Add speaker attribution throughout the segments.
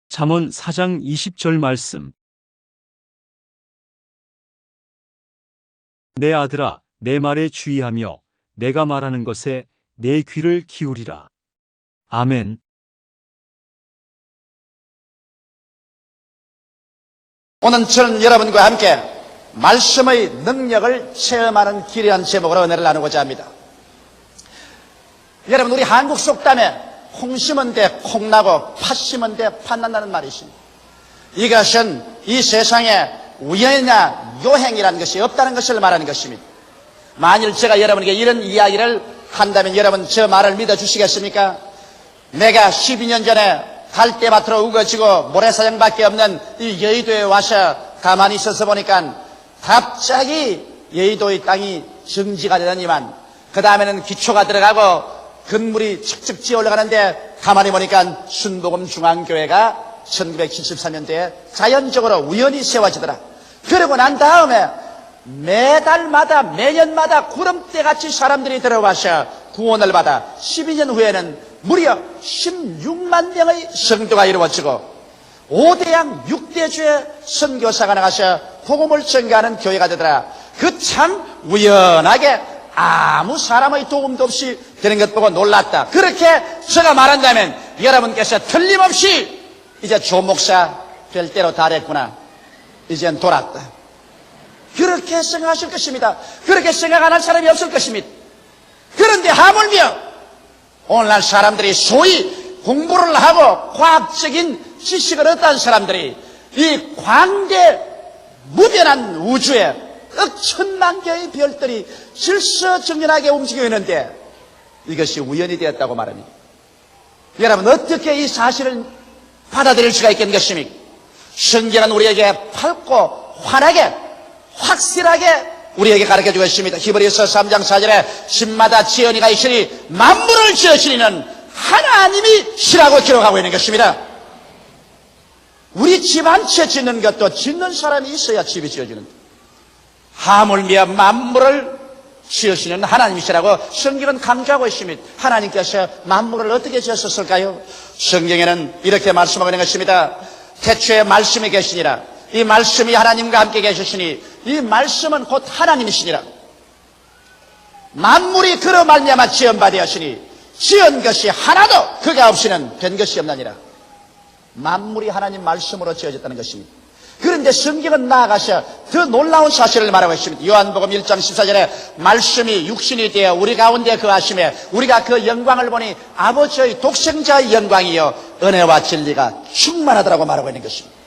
Speaker 1: 잠언 4장 20절 말씀. 내 아들아, 내 말에 주의하며 내가 말하는 것에 내 귀를 기울이라. 아멘.
Speaker 2: 오늘 저는 여러분과 함께 말씀의 능력을 체험하는 길이라는 제목으로 은혜를 나누고자 합니다. 여러분, 우리 한국 속담에 콩 심은 데 콩나고 팥 심은 데 팥 난다는 말이 있습니다. 이것은 이 세상에 우연이나 요행이라는 것이 없다는 것을 말하는 것입니다. 만일 제가 여러분에게 이런 이야기를 한다면 여러분 저 말을 믿어주시겠습니까? 내가 12년 전에 갈대밭으로 우거지고 모래사장밖에 없는 이 여의도에 와서 가만히 있어서 보니까 갑자기 여의도의 땅이 정지가 되더니만 그 다음에는 기초가 들어가고 건물이 척척 지어 올라가는데 가만히 보니까 순복음중앙교회가 1973년도에 자연적으로 우연히 세워지더라. 그러고 난 다음에 매달마다 매년마다 구름대같이 사람들이 들어와서 구원을 받아 12년 후에는 무려 16만 명의 성도가 이루어지고 5대양 6대주의 선교사가 나가서 복음을 전가하는 교회가 되더라. 그 참 우연하게 아무 사람의 도움도 없이 되는 것 보고 놀랐다. 그렇게 제가 말한다면 여러분께서 틀림없이 이제 조 목사 될 때로 다 됐구나, 이젠 돌았다, 그렇게 생각하실 것입니다. 그렇게 생각 안 할 사람이 없을 것입니다. 그런데 하물며 오늘날 사람들이 소위 공부를 하고 과학적인 지식을 얻은 사람들이 이 광대 무변한 우주에 억천만 개의 별들이 질서정연하게 움직여 있는데 이것이 우연이 되었다고 말합니다. 여러분, 어떻게 이 사실을 받아들일 수가 있겠습니까? 성경은 우리에게 밝고 환하게 확실하게 우리에게 가르쳐주고 있습니다. 히브리서 3장 4절에 집마다 지연이가 있으니 만물을 지으시는 하나님이시라고 기록하고 있는 것입니다. 우리 집 한 채 짓는 것도 짓는 사람이 있어야 집이 지어지는데 하물며 만물을 지으시는 하나님이시라고 성경은 강조하고 있습니다. 하나님께서 만물을 어떻게 지으셨을까요? 성경에는 이렇게 말씀하고 있는 것입니다. 태초에 말씀이 계시니라. 이 말씀이 하나님과 함께 계셨으니 이 말씀은 곧 하나님이시니라. 만물이 그로 말미암아 지은 바 되었으니 지은 것이 하나도 그가 없이는 된 것이 없나니라. 만물이 하나님 말씀으로 지어졌다는 것입니다. 그런데 성경은 나아가서 더 놀라운 사실을 말하고 있습니다. 요한복음 1장 14절에 말씀이 육신이 되어 우리 가운데 거하심에 우리가 그 영광을 보니 아버지의 독생자의 영광이요 은혜와 진리가 충만하더라고 말하고 있는 것입니다.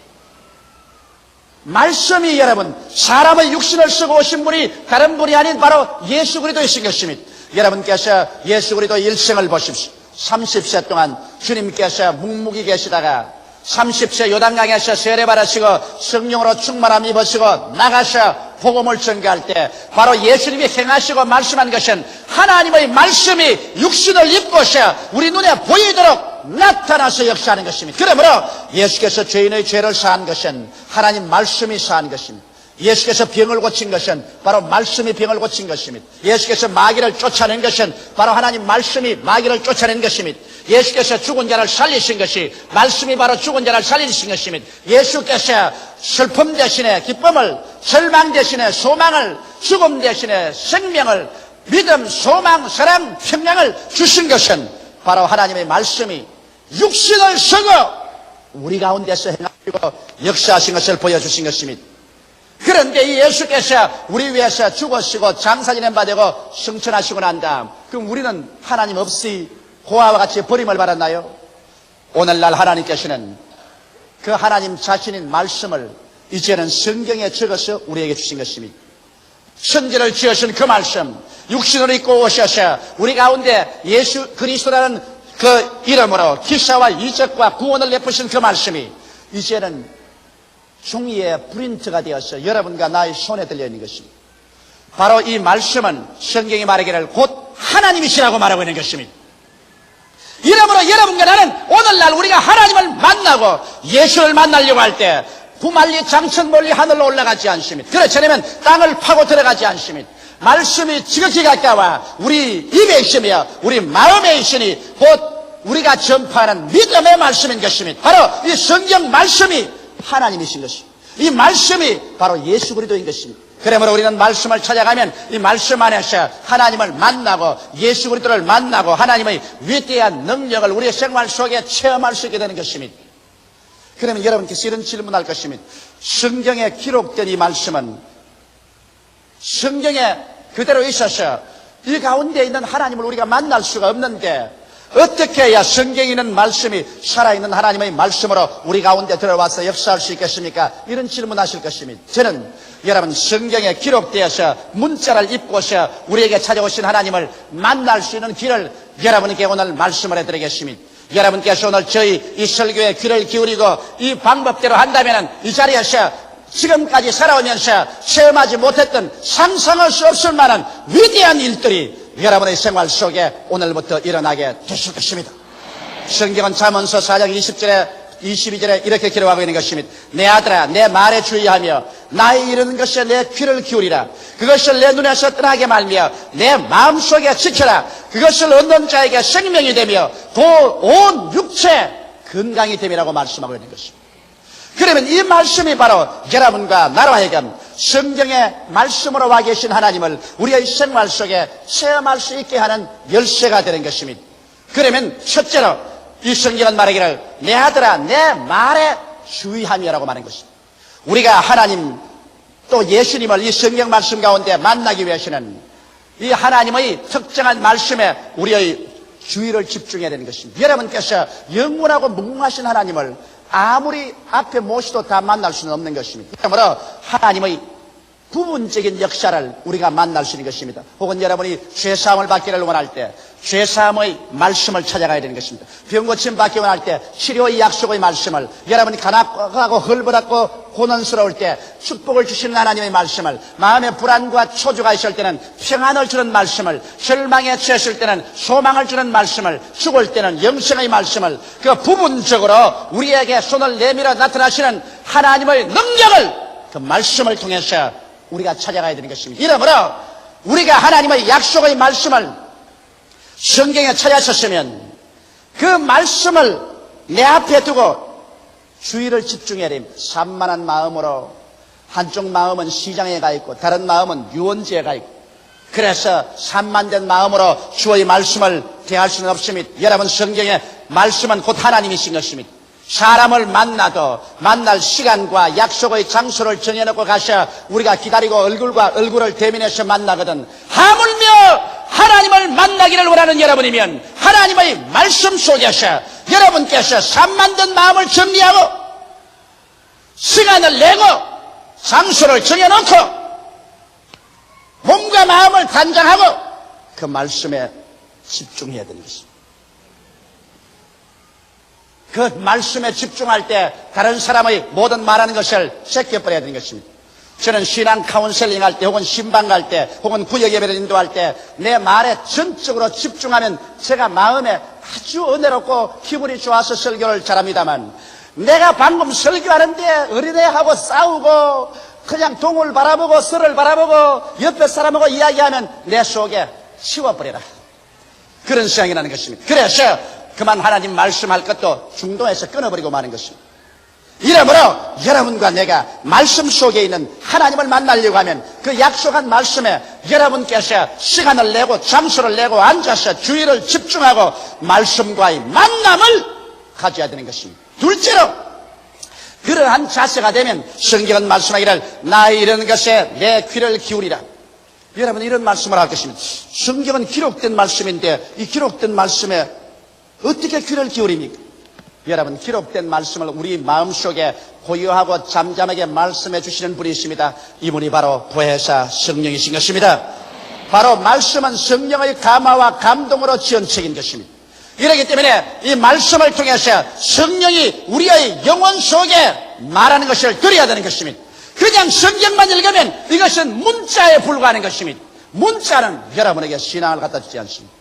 Speaker 2: 말씀이 여러분 사람의 육신을 쓰고 오신 분이 다른 분이 아닌 바로 예수 그리스도이신 것입니다. 여러분께서 예수 그리스도 일생을 보십시오. 30세 동안 주님께서 묵묵히 계시다가 30세 요단강에서 세례받으시고 성령으로 충만함 입으시고 나가서 복음을 전가할 때 바로 예수님이 행하시고 말씀한 것은 하나님의 말씀이 육신을 입고서 우리 눈에 보이도록 나타나서 역사하는 것입니다. 그러므로 예수께서 죄인의 죄를 사한 것은 하나님 말씀이 사한 것입니다. 예수께서 병을 고친 것은 바로 말씀이 병을 고친 것입니다. 예수께서 마귀를 쫓아낸 것은 바로 하나님 말씀이 마귀를 쫓아낸 것입니다. 예수께서 죽은 자를 살리신 것이 말씀이 바로 죽은 자를 살리신 것입니다. 예수께서 슬픔 대신에 기쁨을, 절망 대신에 소망을, 죽음 대신에 생명을, 믿음, 소망, 사랑, 평강을 주신 것은 바로 하나님의 말씀이 육신을 쓰고 우리 가운데서 행하시고 역사하신 것을 보여주신 것입니다. 그런데 이 예수께서 우리 위해서 죽으시고 장사 지낸 바 되고 승천하시고 난 다음 그럼 우리는 하나님 없이 고아와 같이 버림을 받았나요? 오늘날 하나님께서는 그 하나님 자신인 말씀을 이제는 성경에 적어서 우리에게 주신 것입니다. 천지를 지으신 그 말씀, 육신을 입고 오셔서 우리 가운데 예수 그리스도라는 그 이름으로 기사와 이적과 구원을 베푸신 그 말씀이 이제는 종이에 프린트가 되어서 여러분과 나의 손에 들려있는 것입니다. 바로 이 말씀은 성경이 말하기를 곧 하나님이시라고 말하고 있는 것입니다. 이러므로 여러분과 나는 오늘날 우리가 하나님을 만나고 예수를 만나려고 할 때 부말리 장천 멀리 하늘로 올라가지 않습니다. 그렇지 않으면 땅을 파고 들어가지 않습니다. 말씀이 지극히 가까워 우리 입에 있으며 우리 마음에 있으니 곧 우리가 전파하는 믿음의 말씀인 것입니다. 바로 이 성경 말씀이 하나님이신 것입니다. 이 말씀이 바로 예수 그리스도인 것입니다. 그러므로 우리는 말씀을 찾아가면 이 말씀 안에서 하나님을 만나고 예수 그리스도를 만나고 하나님의 위대한 능력을 우리의 생활 속에 체험할 수 있게 되는 것입니다. 그러면 여러분께서 이런 질문할 것입니다. 성경에 기록된 이 말씀은 성경에 그대로 있어서 이 가운데 있는 하나님을 우리가 만날 수가 없는데 어떻게 해야 성경에 있는 말씀이 살아있는 하나님의 말씀으로 우리 가운데 들어와서 역사할 수 있겠습니까? 이런 질문하실 것입니다. 저는 여러분 성경에 기록되어서 문자를 입고서 우리에게 찾아오신 하나님을 만날 수 있는 길을 여러분께 오늘 말씀을 해드리겠습니다. 여러분께서 오늘 저희 이 설교에 귀를 기울이고 이 방법대로 한다면 이 자리에서 지금까지 살아오면서 체험하지 못했던 상상할 수 없을 만한 위대한 일들이 여러분의 생활 속에 오늘부터 일어나게 되실 것입니다. 성경은 잠언서 4장 20절에 22절에 이렇게 기록하고 있는 것입니다. 내 아들아 내 말에 주의하며 나의 이르는 것에 내 귀를 기울이라. 그것을 내 눈에서 떠나게 말며 내 마음속에 지켜라. 그것을 얻는 자에게 생명이 되며 온 육체 건강이 됨이라고 말씀하고 있는 것입니다. 그러면 이 말씀이 바로 여러분과 나로 하여금 성경의 말씀으로 와 계신 하나님을 우리의 생활 속에 체험할 수 있게 하는 열쇠가 되는 것입니다. 그러면 첫째로 이 성경은 말하기를 내 아들아 내 말에 주의하며라고 말하는 것입니다. 우리가 하나님 또 예수님을 이 성경 말씀 가운데 만나기 위해서는 이 하나님의 특정한 말씀에 우리의 주의를 집중해야 되는 것입니다. 여러분께서 영원하고 무궁하신 하나님을 아무리 앞에 모시도 다 만날 수는 없는 것입니다. 그러므로 하나님의 부분적인 역사를 우리가 만날 수 있는 것입니다. 혹은 여러분이 죄사함을 받기를 원할 때 죄사함의 말씀을 찾아가야 되는 것입니다. 병고침 받기 원할 때 치료의 약속의 말씀을, 여러분이 가난하고 헐벗고 고난스러울 때 축복을 주시는 하나님의 말씀을, 마음에 불안과 초조가 있을 때는 평안을 주는 말씀을, 절망에 처했을 때는 소망을 주는 말씀을, 죽을 때는 영생의 말씀을, 그 부분적으로 우리에게 손을 내밀어 나타나시는 하나님의 능력을 그 말씀을 통해서 우리가 찾아가야 되는 것입니다. 이러므로 우리가 하나님의 약속의 말씀을 성경에 찾아섰으면 그 말씀을 내 앞에 두고 주의를 집중해야 됩니다. 산만한 마음으로, 한쪽 마음은 시장에 가 있고 다른 마음은 유원지에 가 있고, 그래서 산만된 마음으로 주의 말씀을 대할 수는 없습니다. 여러분 성경의 말씀은 곧 하나님이신 것입니다. 사람을 만나도 만날 시간과 약속의 장소를 정해놓고 가셔 우리가 기다리고 얼굴과 얼굴을 대면해서 만나거든, 하물며 하나님을 만나기를 원하는 여러분이면 하나님의 말씀 속에서 여러분께서 산만된 마음을 정리하고 시간을 내고 장소를 정해놓고 몸과 마음을 단장하고 그 말씀에 집중해야 되는 것입니다. 그 말씀에 집중할 때 다른 사람의 모든 말하는 것을 제껴버려야 되는 것입니다. 저는 신앙 카운셀링 할 때 혹은 신방 갈 때 혹은 구역 예배를 인도할 때 내 말에 전적으로 집중하면 제가 마음에 아주 은혜롭고 기분이 좋아서 설교를 잘합니다만, 내가 방금 설교하는데 어린애하고 싸우고 그냥 동을 바라보고 서를 바라보고 옆에 사람하고 이야기하면 내 속에 치워버려라, 그런 생각이 나는 것입니다. 그래서 그만 하나님 말씀할 것도 중도에서 끊어버리고 마는 것입니다. 이러므로 여러분과 내가 말씀 속에 있는 하나님을 만나려고 하면 그 약속한 말씀에 여러분께서 시간을 내고 장소를 내고 앉아서 주의를 집중하고 말씀과의 만남을 가져야 되는 것입니다. 둘째로 그러한 자세가 되면 성경은 말씀하기를 나의 이런 것에 내 귀를 기울이라. 여러분 이런 말씀을 할 것입니다. 성경은 기록된 말씀인데 이 기록된 말씀에 어떻게 귀를 기울입니까? 여러분 기록된 말씀을 우리 마음속에 고요하고 잠잠하게 말씀해 주시는 분이 있습니다. 이분이 바로 보혜사 성령이신 것입니다. 바로 말씀은 성령의 감화와 감동으로 지은 책인 것입니다. 이렇기 때문에 이 말씀을 통해서 성령이 우리의 영혼 속에 말하는 것을 들어야 되는 것입니다. 그냥 성경만 읽으면 이것은 문자에 불과하는 것입니다. 문자는 여러분에게 신앙을 갖다 주지 않습니다.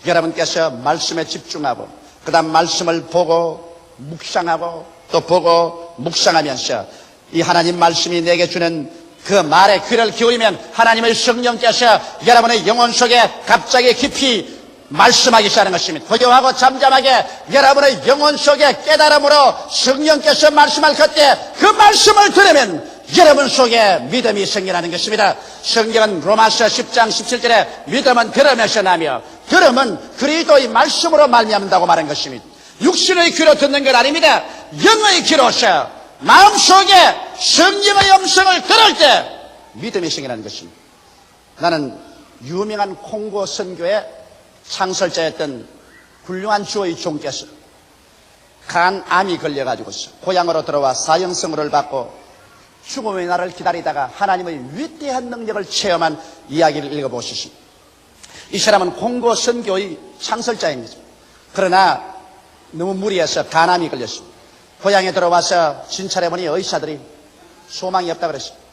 Speaker 2: 여러분께서 말씀에 집중하고 그 다음 말씀을 보고 묵상하고 또 보고 묵상하면서 이 하나님 말씀이 내게 주는 그 말에 귀를 기울이면 하나님의 성령께서 여러분의 영혼 속에 갑자기 깊이 말씀하기 시작하는 것입니다. 고요하고 잠잠하게 여러분의 영혼 속에 깨달음으로 성령께서 말씀할 그때 그 말씀을 들으면 여러분 속에 믿음이 생겨나는 것입니다. 성경은 로마서 10장 17절에 믿음은 들으면서 나며 들음은 그리스도의 말씀으로 말미암는다고 말한 것입니다. 육신의 귀로 듣는 것 아닙니다. 영의 귀로서 마음속에 성령의 음성을 들을 때 믿음이 생겨나는 것입니다. 나는 유명한 콩고 선교의 창설자였던 훌륭한 주의 종께서 간암이 걸려가지고서 고향으로 들어와 사형선고를 받고 죽음의 날을 기다리다가 하나님의 위대한 능력을 체험한 이야기를 읽어보셨습니다. 이 사람은 콩고 선교의 창설자입니다. 그러나 너무 무리해서 간암이 걸렸습니다. 고향에 들어와서 진찰해보니 의사들이 소망이 없다고 그랬습니다.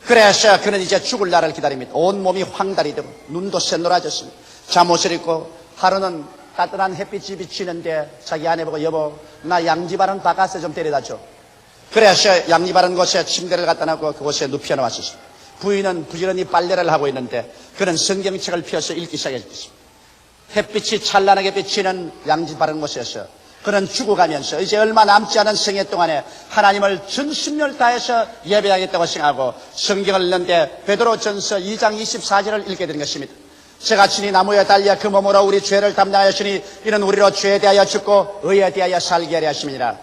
Speaker 2: 그래서 그는 이제 죽을 날을 기다립니다. 온몸이 황달이 되고 눈도 새노라졌습니다. 잠옷을 입고 하루는 따뜻한 햇빛이 비치는데 자기 아내 보고 여보 나 양지바른 바깥에 좀 데려다 줘. 그래서 양지바른 곳에 침대를 갖다 놓고 그곳에 눕혀 놓았습니다. 부인은 부지런히 빨래를 하고 있는데 그는 성경책을 펴서 읽기 시작했습니다. 햇빛이 찬란하게 비치는 양지바른 곳에서 그는 죽어가면서 이제 얼마 남지 않은 생애 동안에 하나님을 전심을 다해서 예배하겠다고 생각하고 성경을 읽는데 베드로전서 2장 24절을 읽게 되는 것입니다. 제가 친히 나무에 달려 그 몸으로 우리 죄를 담당하였으니 이는 우리로 죄에 대하여 죽고 의에 대하여 살게 하려 하심이니라.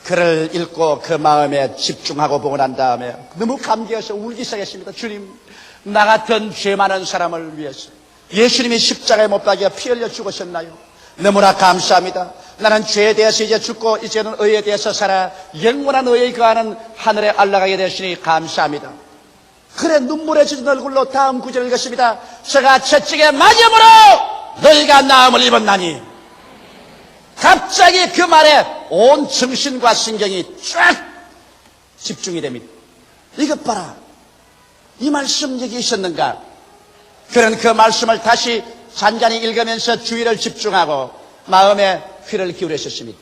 Speaker 2: 그를 읽고 그 마음에 집중하고 보고 난 다음에 너무 감격해서 울기 시작했습니다. 주님, 나 같은 죄 많은 사람을 위해서 예수님이 십자가에 못 박여 피 흘려 죽으셨나요? 너무나 감사합니다. 나는 죄에 대해서 이제 죽고 이제는 의에 대해서 살아 영원한 의에 거하는 하늘에 올라가게 되시니 감사합니다. 그래 눈물에 젖은 얼굴로 다음 구절을 읽었습니다. 제가 채찍에 맞음으로 너희가 나음을 입었나니. 갑자기 그 말에 온 정신과 신경이 쫙 집중이 됩니다. 이것 봐라. 이 말씀 여기 있었는가? 그런 그 말씀을 다시 잔잔히 읽으면서 주의를 집중하고 마음에 귀를 기울였습니다.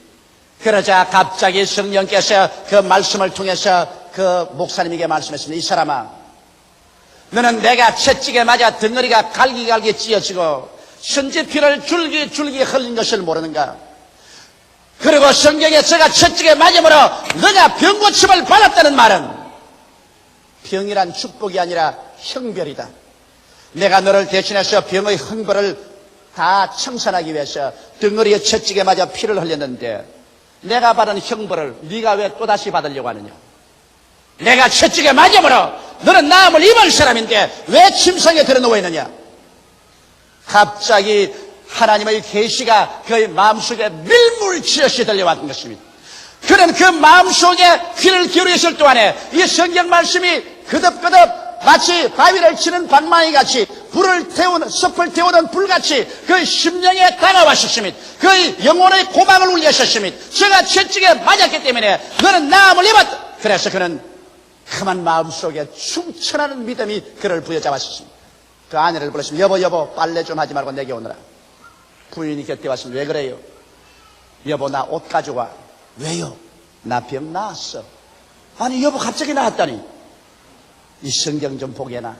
Speaker 2: 그러자 갑자기 성령께서 그 말씀을 통해서 그 목사님에게 말씀했습니다. 이 사람아, 너는 내가 채찍에 맞아 덩어리가 갈기갈기 찢어지고 선지피를 줄기 흘린 것을 모르는가? 그리고 성경에 제가 채찍에 맞음으로 너가 병고침을 받았다는 말은 병이란 축복이 아니라 형벌이다. 내가 너를 대신해서 병의 형벌을 다 청산하기 위해서 덩어리에 채찍에 맞아 피를 흘렸는데 내가 받은 형벌을 네가 왜 또다시 받으려고 하느냐? 내가 채찍에 맞음으로 너는 나음을 입을 사람인데 왜 침상에 들어 누워 있느냐? 갑자기 하나님의 계시가 그의 마음속에 밀물치듯이 들려왔던 것입니다. 그는 그 마음속에 귀를 기울였을 동안에 이 성경 말씀이 그득그득 마치 바위를 치는 방망이 같이 숲을 태우는 불같이 그 심령에 다가왔었습니다. 그의 영혼의 고막을 울렸었습니다. 제가 채찍에 맞았기 때문에 너는 나음을 입었다. 그래서 그는 그만 마음속에 충천하는 믿음이 그를 부여잡았습니다. 그 아내를 불렀습니다. 여보 빨래 좀 하지 말고 내게 오너라. 부인이 곁에 왔으면 왜 그래요? 여보 나 옷 가져와. 왜요? 나 병 나았어. 아니 여보 갑자기 나았다니. 이 성경 좀 보게나.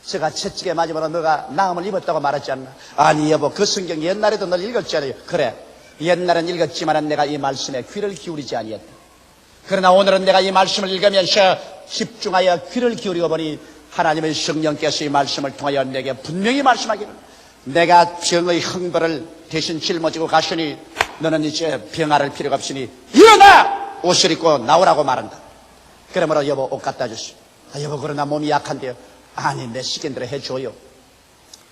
Speaker 2: 제가 채찍에 맞으면 너가 나음을 입었다고 말하지 않나? 아니 여보 그 성경 옛날에도 널 읽었잖아요. 그래 옛날엔 읽었지만 내가 이 말씀에 귀를 기울이지 아니했다. 그러나 오늘은 내가 이 말씀을 읽으면서 집중하여 귀를 기울이고 보니 하나님의 성령께서 이 말씀을 통하여 내게 분명히 말씀하기를 내가 병의 형벌을 대신 짊어지고 가시니 너는 이제 병 앓을 필요가 없으니 일어나! 옷을 입고 나오라고 말한다. 그러므로 여보 옷 갖다 주시오. 여보 그러나 몸이 약한데요. 아니 내 시간대로 해줘요.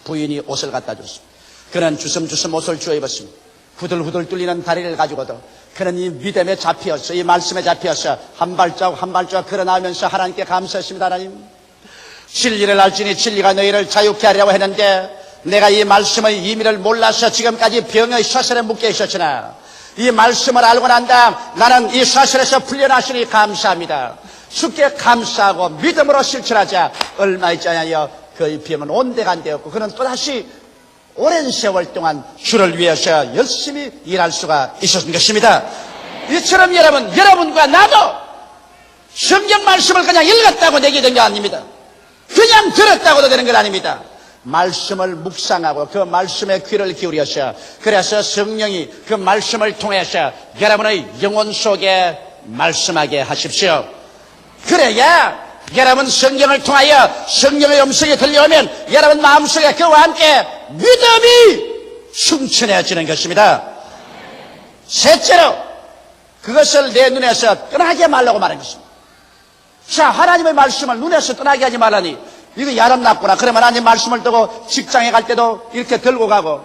Speaker 2: 부인이 옷을 갖다 줬습니다. 그는 주섬주섬 옷을 주워 입었습니다. 후들후들 뚫리는 다리를 가지고도 그는 이 믿음에 잡혀서 이 말씀에 잡혀서 한 발자국 한 발자국 걸어나오면서 하나님께 감사했습니다. 하나님 진리를 알지니 진리가 너희를 자유케 하리라고 했는데 내가 이 말씀의 의미를 몰라서 지금까지 병의 사슬에 묶여 있었으나 이 말씀을 알고 난 다음 나는 이 사슬에서 풀려나시니 감사합니다. 주께 감사하고 믿음으로 실천하자 얼마 있지 않아요. 그의 병은 온데간데였고 그는 또다시 오랜 세월 동안 주를 위해서 열심히 일할 수가 있었던 것입니다. 이처럼 여러분과 나도 성경 말씀을 그냥 읽었다고 되게 된 게 아닙니다. 그냥 들었다고도 되는 건 아닙니다. 말씀을 묵상하고 그 말씀에 귀를 기울여서 그래서 성령이 그 말씀을 통해서 여러분의 영혼 속에 말씀하게 하십시오. 그래야 여러분 성경을 통하여 성령의 음성이 들려오면 여러분 마음속에 그와 함께 믿음이 충천해지는 것입니다. 셋째로 그것을 내 눈에서 떠나게 말라고 말하는 것입니다. 자, 하나님의 말씀을 눈에서 떠나게 하지 말라니 이거 야단났구나. 그러면 하나님 말씀을 두고 직장에 갈 때도 이렇게 들고 가고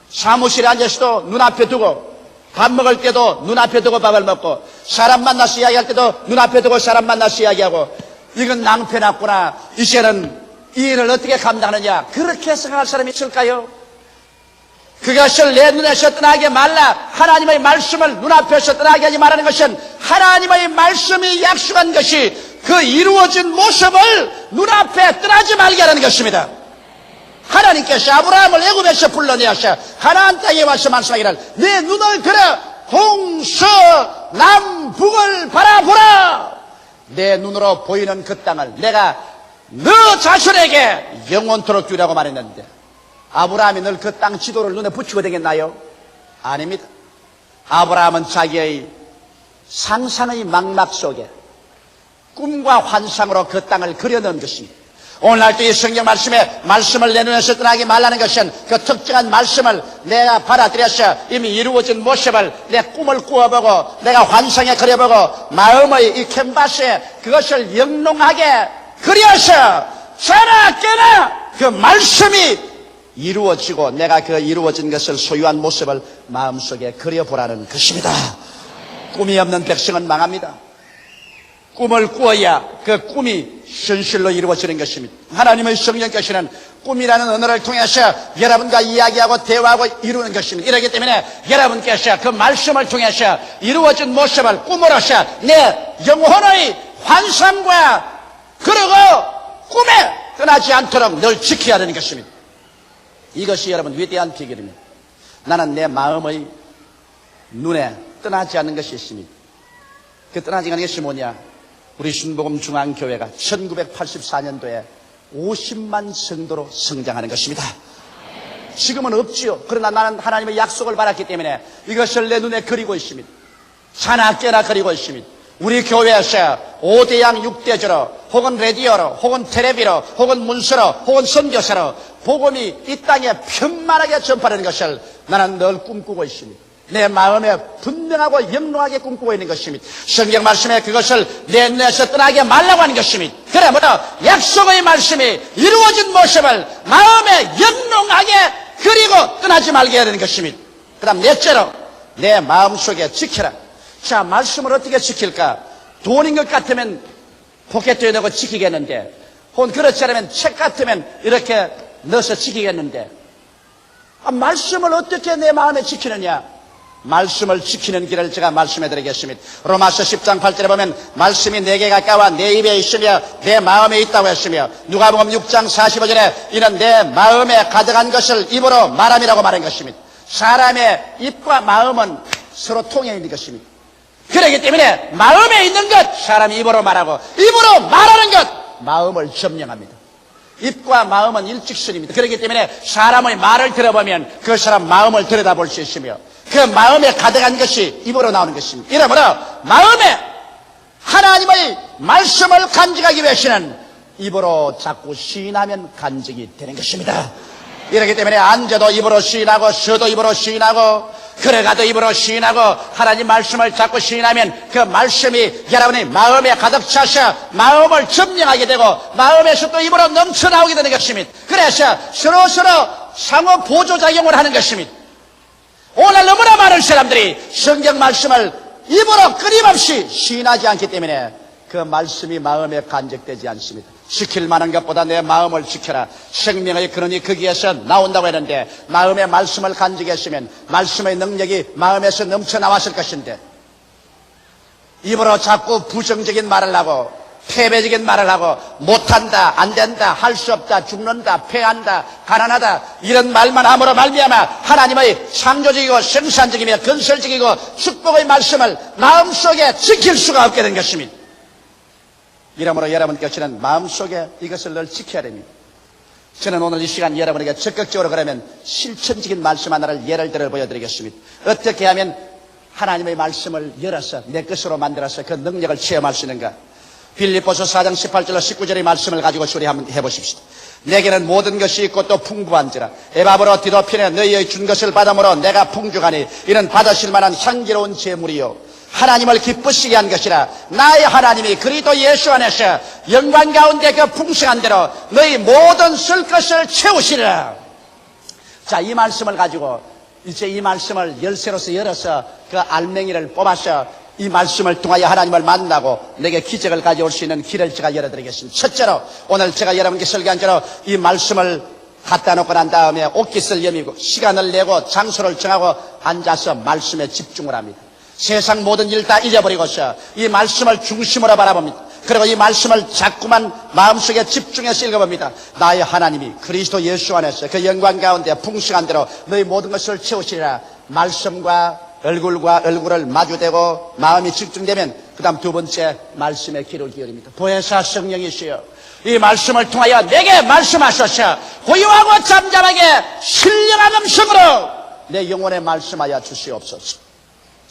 Speaker 2: 사무실에 앉아서도 눈앞에 두고 밥 먹을 때도 눈앞에 두고 밥을 먹고 사람 만나서 이야기할 때도 눈앞에 두고 사람 만나서 이야기하고 이건 낭패났구나. 이제는 이 일을 어떻게 감당하느냐. 그렇게 생각할 사람이 있을까요? 그것을 내 눈에서 떠나게 말라. 하나님의 말씀을 눈앞에서 떠나게 하지 말라는 것은 하나님의 말씀이 약속한 것이 그 이루어진 모습을 눈앞에 떠나지 말게 하는 것입니다. 하나님께서 아브라함을 애굽에서 불러내어서 가나안 땅에 와서 말씀하기를 내 눈을 들어 동서남북을 바라보라. 내 눈으로 보이는 그 땅을 내가 너 자신에게 영원토록 주라고 말했는데 아브라함이 늘 그 땅 지도를 눈에 붙이고 되겠나요? 아닙니다. 아브라함은 자기의 상상의 망막 속에 꿈과 환상으로 그 땅을 그려놓은 것입니다. 오늘날도 이 성경 말씀에 말씀을 내 눈에서 떠나지 말라는 것은 그 특정한 말씀을 내가 받아들여서 이미 이루어진 모습을 내 꿈을 꾸어보고 내가 환상에 그려보고 마음의 이 캔버스에 그것을 영롱하게 그려서 자나 깨나 그 말씀이 이루어지고 내가 그 이루어진 것을 소유한 모습을 마음속에 그려보라는 것입니다. 꿈이 없는 백성은 망합니다. 꿈을 꾸어야 그 꿈이 현실로 이루어지는 것입니다. 하나님의 성령께서는 꿈이라는 언어를 통해서 여러분과 이야기하고 대화하고 이루는 것입니다. 이렇기 때문에 여러분께서 그 말씀을 통해서 이루어진 모습을 꿈으로서 내 영혼의 환상과 그리고 꿈에 떠나지 않도록 늘 지켜야 하는 것입니다. 이것이 여러분 위대한 비결입니다. 나는 내 마음의 눈에 떠나지 않는 것이 있습니다. 그 떠나지 않는 것이 뭐냐? 우리 신복음 중앙교회가 1984년도에 50만 성도로 성장하는 것입니다. 지금은 없지요. 그러나 나는 하나님의 약속을 받았기 때문에 이것을 내 눈에 그리고 있습니다. 자나 깨나 그리고 있습니다. 우리 교회에서 5대양 6대주로 혹은 라디오로 혹은 텔레비로 혹은 문서로 혹은 선교사로 복음이 이 땅에 편만하게 전파되는 것을 나는 늘 꿈꾸고 있습니다. 내 마음에 분명하고 영롱하게 꿈꾸고 있는 것입니다. 성경 말씀에 그것을 내 눈에서 떠나게 말라고 하는 것입니다. 그러므로 약속의 말씀이 이루어진 모습을 마음에 영롱하게 그리고 떠나지 말게 해야 되는 것입니다. 그 다음 넷째로 내 마음속에 지켜라. 자, 말씀을 어떻게 지킬까? 돈인 것 같으면 포켓에 넣고 지키겠는데 혹은 그렇지 않으면 책 같으면 이렇게 넣어서 지키겠는데 말씀을 어떻게 내 마음에 지키느냐? 말씀을 지키는 길을 제가 말씀해 드리겠습니다. 로마서 10장 8절에 보면 말씀이 내게 가까워 내 입에 있으며 내 마음에 있다고 했으며 누가복음 6장 45절에 이는 내 마음에 가득한 것을 입으로 말함이라고 말한 것입니다. 사람의 입과 마음은 서로 통해 있는 것입니다. 그렇기 때문에 마음에 있는 것 사람이 입으로 말하고 입으로 말하는 것 마음을 점령합니다. 입과 마음은 일직선입니다. 그렇기 때문에 사람의 말을 들어보면 그 사람 마음을 들여다볼 수 있으며 그 마음에 가득한 것이 입으로 나오는 것입니다. 이러므로 마음에 하나님의 말씀을 간직하기 위해서는 입으로 자꾸 시인하면 간직이 되는 것입니다. 이렇기 때문에 앉아도 입으로 시인하고 서도 입으로 시인하고 걸어가도 입으로 시인하고 하나님 말씀을 자꾸 시인하면 그 말씀이 여러분의 마음에 가득 차서 마음을 점령하게 되고 마음에서 또 입으로 넘쳐나오게 되는 것입니다. 그래서 서로서로 상호 보조작용을 하는 것입니다. 오늘 너무나 많은 사람들이 성경 말씀을 입으로 끊임없이 시인하지 않기 때문에 그 말씀이 마음에 간직되지 않습니다. 지킬 만한 것보다 내 마음을 지켜라. 생명의 근원이 거기에서 나온다고 했는데 마음의 말씀을 간직했으면 말씀의 능력이 마음에서 넘쳐나왔을 것인데 입으로 자꾸 부정적인 말을 하고 패배적인 말을 하고 못한다, 안된다, 할 수 없다, 죽는다, 패한다, 가난하다 이런 말만 함으로 말미암아 하나님의 창조적이고 생산적이며 건설적이고 축복의 말씀을 마음속에 지킬 수가 없게 된 것입니다. 이러므로 여러분께서는 마음속에 이것을 늘 지켜야 됩니다. 저는 오늘 이 시간 여러분에게 적극적으로 그러면 실천적인 말씀 하나를 예를 들어 보여드리겠습니다. 어떻게 하면 하나님의 말씀을 열어서 내 것으로 만들어서 그 능력을 체험할 수 있는가? 빌립보서 4장 18절로 19절의 말씀을 가지고 수리 한번 해보십시다. 내게는 모든 것이 있고 또 풍부한지라 에바브로 디도핀에 너희의 준 것을 받음으로 내가 풍족하니 이는 받으실 만한 향기로운 제물이요 하나님을 기쁘시게 한 것이라. 나의 하나님이 그리스도 예수 안에서 영광 가운데 그 풍성한 대로 너희 모든 쓸 것을 채우시리라. 자, 이 말씀을 가지고 이제 이 말씀을 열쇠로서 열어서 그 알맹이를 뽑아서 이 말씀을 통하여 하나님을 만나고 내게 기적을 가져올 수 있는 길을 제가 열어드리겠습니다. 첫째로 오늘 제가 여러분께 설교한 대로 이 말씀을 갖다 놓고 난 다음에 옷깃을 여미고 시간을 내고 장소를 정하고 앉아서 말씀에 집중을 합니다. 세상 모든 일 다 잊어버리고서 이 말씀을 중심으로 바라봅니다. 그리고 이 말씀을 자꾸만 마음속에 집중해서 읽어봅니다. 나의 하나님이 그리스도 예수 안에서 그 영광 가운데 풍성한 대로 너희 모든 것을 채우시리라. 말씀과 얼굴을 마주대고 마음이 집중되면 그 다음 두 번째 말씀에 귀를 기울입니다. 보혜사 성령이시여 이 말씀을 통하여 내게 말씀하소서. 고요하고 잠잠하게 신령한 음성으로 내 영혼에 말씀하여 주시옵소서.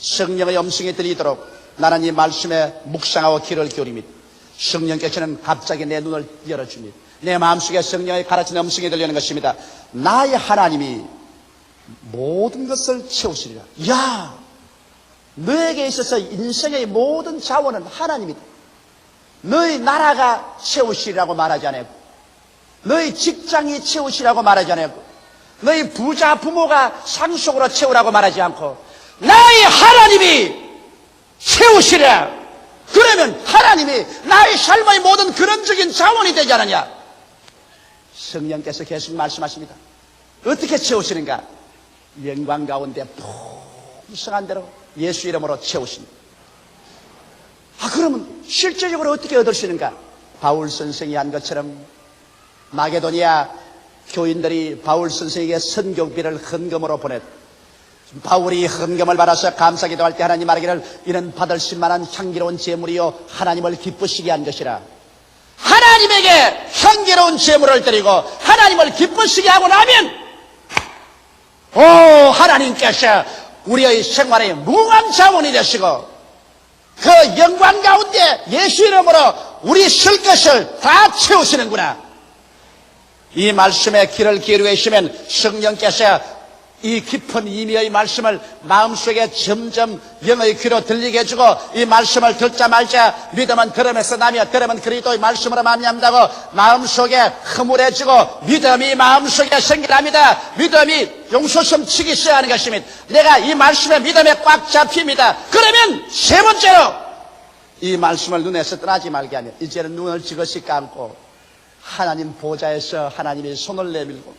Speaker 2: 성령의 음성이 들리도록 나는 이 말씀에 묵상하고 귀를 기울입니다. 성령께서는 갑자기 내 눈을 열어줍니다. 내 마음속에 성령의 가르치는 음성이 들리는 것입니다. 나의 하나님이 모든 것을 채우시리라. 야, 너에게 있어서 인생의 모든 자원은 하나님이다. 너희 나라가 채우시리라고 말하지 않았고, 너희 직장이 채우시라고 말하지 않았고, 너희 부자 부모가 상속으로 채우라고 말하지 않고, 나의 하나님이 채우시리라. 그러면 하나님이 나의 삶의 모든 근원적인 자원이 되지 않느냐? 성령께서 계속 말씀하십니다. 어떻게 채우시는가? 영광 가운데 풍성한 대로 예수 이름으로 채우십니다. 그러면 실제적으로 어떻게 얻으시는가? 바울 선생이 한 것처럼 마게도니아 교인들이 바울 선생에게 선교비를 헌금으로 보냈다. 바울이 헌금을 받아서 감사기도할 때 하나님 말하기를 이는 받으실 만한 향기로운 제물이요 하나님을 기쁘시게 한 것이라. 하나님에게 향기로운 제물을 드리고 하나님을 기쁘시게 하고 나면 하나님께서 우리의 생활에 무한 자원이 되시고 그 영광 가운데 예수 이름으로 우리 쓸 것을 다 채우시는구나. 이 말씀에 귀를 기울이고 계시면 성령께서 이 깊은 의미의 말씀을 마음속에 점점 영의 귀로 들리게 해주고 이 말씀을 듣자 말자 믿음은 들음에서 나며 들음은 그리스도의 말씀으로 말미암다고 마음속에 흐물해지고 믿음이 마음속에 생겨납니다. 믿음이 용솟음 치기 시작하는 것입니다. 내가 이 말씀에 믿음에 꽉 잡힙니다. 그러면 세 번째로 이 말씀을 눈에서 떠나지 말게 하며 이제는 눈을 지그시 감고 하나님 보좌에서 하나님이 손을 내밀고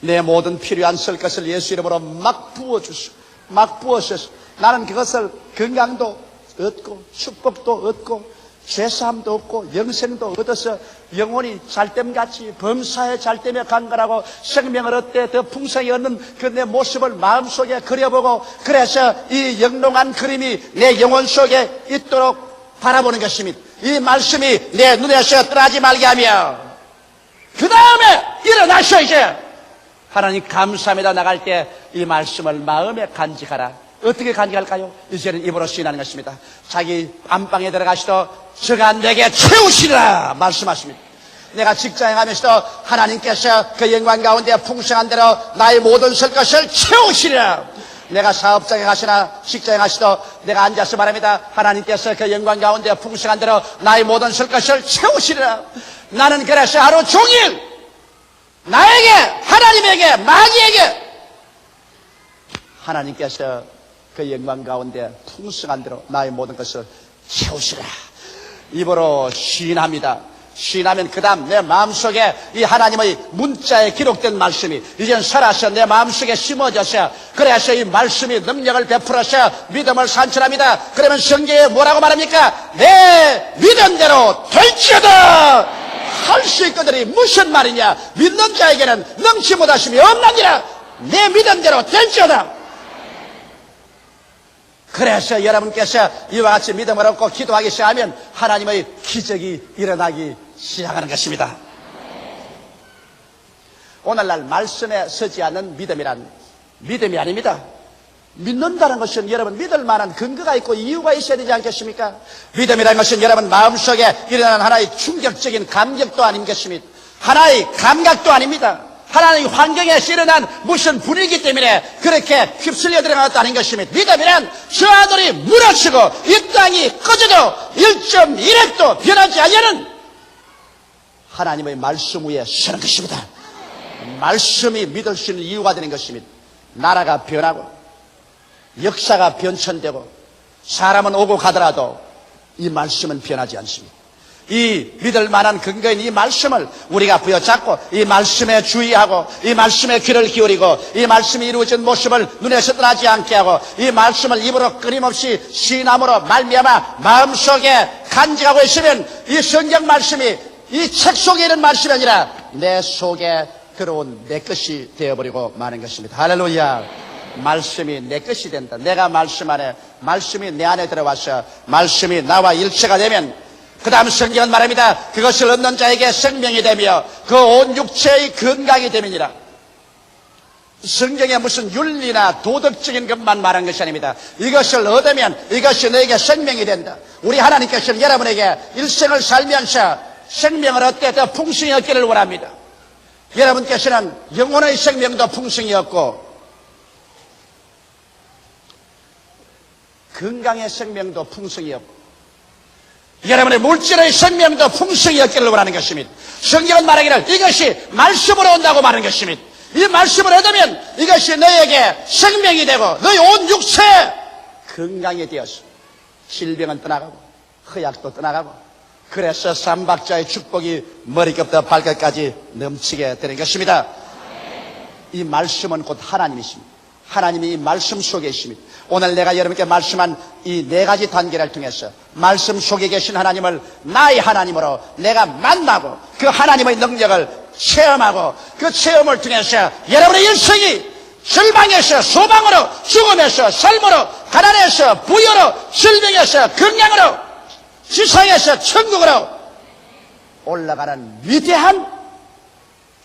Speaker 2: 내 모든 필요한 쓸 것을 예수 이름으로 막 부어주시고 막 부어주셔서 나는 그것을 건강도 얻고 축복도 얻고 죄사함도 얻고 영생도 얻어서 영혼이 잘됨같이 범사에 잘됨에 간거라고 생명을 얻되 더 풍성히 얻는 그 내 모습을 마음속에 그려보고 그래서 이 영롱한 그림이 내 영혼 속에 있도록 바라보는 것입니다. 이 말씀이 내 눈에서 떠나지 말게 하며 그 다음에 일어나셔. 이제 하나님 감사합니다 나갈 때 이 말씀을 마음에 간직하라. 어떻게 간직할까요? 이제는 입으로 시인하는 것입니다. 자기 안방에 들어가시도 저가 내게 채우시리라 말씀하십니다. 내가 직장에 가면서도 하나님께서 그 영광 가운데 풍성한 대로 나의 모든 쓸 것을 채우시리라. 내가 사업장에 가시나 직장에 가시도 내가 앉아서 말합니다. 하나님께서 그 영광 가운데 풍성한 대로 나의 모든 쓸 것을 채우시리라. 나는 그래서 하루 종일 나에게 하나님에게 마귀에게 하나님께서 그 영광 가운데 풍성한 대로 나의 모든 것을 채우시라. 입으로 시인합니다. 시인하면 그 다음 내 마음속에 이 하나님의 문자에 기록된 말씀이 이젠 살아서 내 마음속에 심어져서 그래서 이 말씀이 능력을 베풀어서 믿음을 산출합니다. 그러면 성경에 뭐라고 말합니까? 내 믿음대로 될지어다. 할 수 있거든이 무슨 말이냐? 믿는 자에게는 능치 못하심이 없느니라. 내 믿음대로 될지어다. 그래서 여러분께서 이와 같이 믿음을 얻고 기도하기 시작하면 하나님의 기적이 일어나기 시작하는 것입니다. 오늘날 말씀에 서지 않는 믿음이란 믿음이 아닙니다. 믿는다는 것은 여러분 믿을 만한 근거가 있고 이유가 있어야 되지 않겠습니까? 믿음이라는 것은 여러분 마음속에 일어나는 하나의 충격적인 감격도 아니겠습니까? 하나의 감각도 아닙니다. 하나의 환경에서 일어난 무슨 분위기 때문에 그렇게 휩쓸려 들어간 것도 아닌 것입니다. 믿음이란 저 하늘이 무너지고 이 땅이 꺼져도 1.1핵도 변하지 않는 하나님의 말씀 위에 서는 것입니다. 말씀이 믿을 수 있는 이유가 되는 것입니다. 나라가 변하고 역사가 변천되고 사람은 오고 가더라도 이 말씀은 변하지 않습니다. 이 믿을 만한 근거인 이 말씀을 우리가 부여잡고 이 말씀에 주의하고 이 말씀에 귀를 기울이고 이 말씀이 이루어진 모습을 눈에서 떠나지 않게 하고 이 말씀을 입으로 끊임없이 시인함으로 말미암아 마음속에 간직하고 있으면 이 성경 말씀이 이 책 속에 있는 말씀이 아니라 내 속에 들어온 내 것이 되어버리고 마는 것입니다. 할렐루야. 말씀이 내 것이 된다. 내가 말씀 안에, 말씀이 내 안에 들어와서 말씀이 나와 일체가 되면 그 다음 성경은 말합니다. 그것을 얻는 자에게 생명이 되며 그 온 육체의 건강이 됨이니라. 성경에 무슨 윤리나 도덕적인 것만 말한 것이 아닙니다. 이것을 얻으면 이것이 너에게 생명이 된다. 우리 하나님께서는 여러분에게 일생을 살면서 생명을 얻게 더 풍성히 얻기를 원합니다. 여러분께서는 영혼의 생명도 풍성히 얻고 건강의 생명도 풍성히 얻고 여러분의 물질의 생명도 풍성히 얻기를 원하는 것입니다. 성경은 말하기를 이것이 말씀으로 온다고 말하는 것입니다. 이 말씀을 얻으면 이것이 너에게 생명이 되고 너의 온 육체 건강이 되어서 질병은 떠나가고 허약도 떠나가고 그래서 삼박자의 축복이 머리끝부터 발끝까지 넘치게 되는 것입니다. 이 말씀은 곧 하나님이십니다. 하나님이 이 말씀 속에 있습니다. 오늘 내가 여러분께 말씀한 이 네 가지 단계를 통해서 말씀 속에 계신 하나님을 나의 하나님으로 내가 만나고 그 하나님의 능력을 체험하고 그 체험을 통해서 여러분의 인생이 절망에서 소망으로 죽음에서 삶으로 가난에서 부여로 질병에서 건강으로 지상에서 천국으로 올라가는 위대한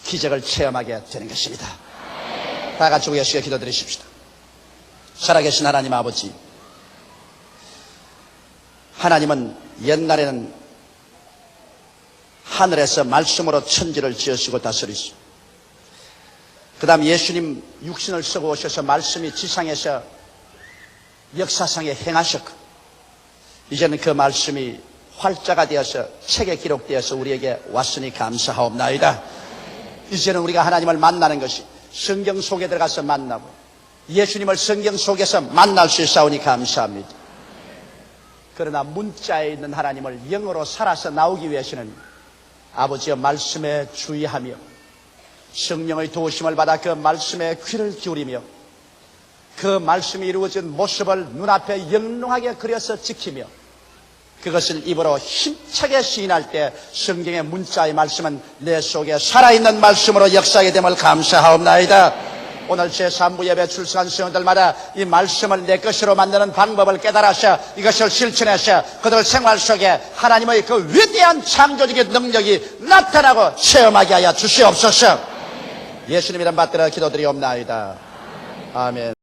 Speaker 2: 기적을 체험하게 되는 것입니다. 다 같이 우리 예수께 기도드리십시다. 살아계신 하나님 아버지, 하나님은 옛날에는 하늘에서 말씀으로 천지를 지으시고 다스리시고 그 다음 예수님 육신을 쓰고 오셔서 말씀이 지상에서 역사상에 행하셨고 이제는 그 말씀이 활자가 되어서 책에 기록되어서 우리에게 왔으니 감사하옵나이다. 이제는 우리가 하나님을 만나는 것이 성경 속에 들어가서 만나고 예수님을 성경 속에서 만날 수 있사오니 감사합니다. 그러나 문자에 있는 하나님을 영으로 살아서 나오기 위해서는 아버지의 말씀에 주의하며 성령의 도우심을 받아 그 말씀에 귀를 기울이며 그 말씀이 이루어진 모습을 눈앞에 영롱하게 그려서 지키며 그것을 입으로 힘차게 시인할 때 성경의 문자의 말씀은 내 속에 살아있는 말씀으로 역사하게 됨을 감사하옵나이다. 오늘 제3부 예배 출석한 성도들마다 이 말씀을 내 것으로 만드는 방법을 깨달아서 이것을 실천해서 그들 생활 속에 하나님의 그 위대한 창조적인 능력이 나타나고 체험하게 하여 주시옵소서. 예수님 이름 받들어 기도드리옵나이다. 아멘.